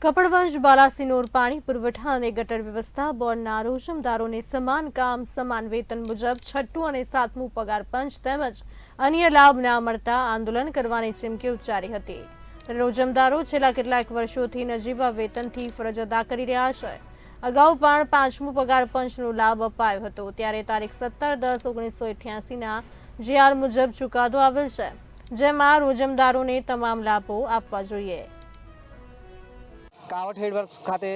કપડવંજ બાલાસિનોર પાણી પુરવઠા અને ગટર વ્યવસ્થા બોર્ડના રોજમદારોને સમાન કામ સમાન વેતન મુજબ છઠ્ઠું અને સાતમું પગાર પંચ તેમજ અન્ય લાભ ના મળતા આંદોલન કરવાની ચીમકી ઉચ્ચારી હતી। રોજમદારો છેલ્લા કેટલાક વર્ષોથી નજીવા વેતનથી ફરજ અદા કરી રહ્યા છે। અગાઉ પણ પાંચમું પગાર પંચનો લાભ અપાયો હતો, ત્યારે તારીખ 17-10-1988ના જીઆર મુજબ ચુકાદો આવેલ છે, જેમાં રોજમદારોને તમામ લાભો આપવા જોઈએ। કાવટ હેડવર્ક્સ ખાતે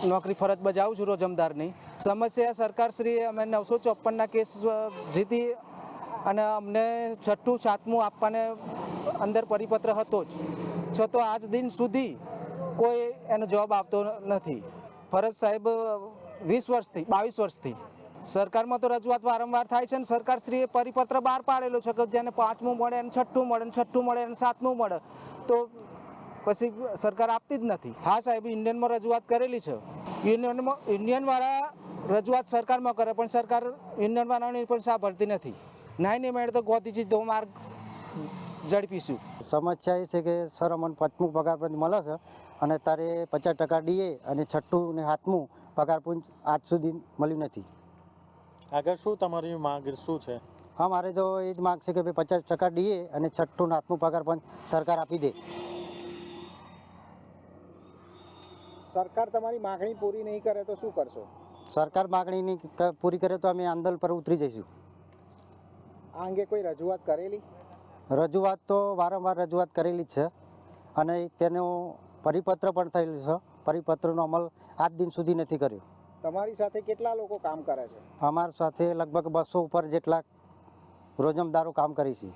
નોકરી ફરજ બજાવું છું રોજમદારની। સમસ્યા સરકારશ્રીએ અમે 954ના કેસ જીતી અને અમને છઠ્ઠું સાતમું આપવાને અંદર પરિપત્ર હતો જ, છતાં આજ દિન સુધી કોઈ એનો જવાબ આવતો નથી। ફરજ સાહેબ 22 વર્ષથી સરકારમાં તો રજૂઆત વારંવાર થાય છે ને સરકારશ્રીએ પરિપત્ર બહાર પાડેલો છે કે જેને પાંચમું મળે એને છઠ્ઠું મળે, છઠ્ઠું મળે એને સાતમું મળે, તો પછી સરકાર આપતી જ નથી। હા સાહેબ, યુનિયનમાં રજૂઆત કરેલી છે, યુનિયનવાળા રજૂઆત સરકારમાં કરે પણ સરકાર યુનિયનવાળાની પણ સાંભળતી નથી। નહીં મળે તો ગોધીજી દો માર્ગ ઝડપીશું। સમસ્યા એ છે કે સર અમને પાંચમું પગાર પંચ મળે છે અને તારે 50% ડીએ અને છઠ્ઠું અને સાતમું પગાર પંચ આજ સુધી મળ્યું નથી। આગળ શું તમારી માંગ શું છે? હા, મારે તો એ જ માંગ છે કે ભાઈ 50% ડીએ અને છઠ્ઠું અને સાતમું પગાર પંચ સરકાર આપી દે। સરકાર તમારી માગણી પૂરી નહીં કરે તો શું કરશો? સરકાર માગણી નહીં પૂરી કરે તો અમે આંદોલન પર ઉતરી જઈશું। આ અંગે કોઈ રજૂઆત કરેલી? રજૂઆત તો વારંવાર રજૂઆત કરેલી જ છે અને તેનો પરિપત્ર પણ થયેલું છે, પરિપત્રનો અમલ આજ દિન સુધી નથી કર્યો। તમારી સાથે કેટલા લોકો કામ કરે છે? અમારી સાથે લગભગ 200 ઉપર જેટલા રોજમદારો કામ કરે છે।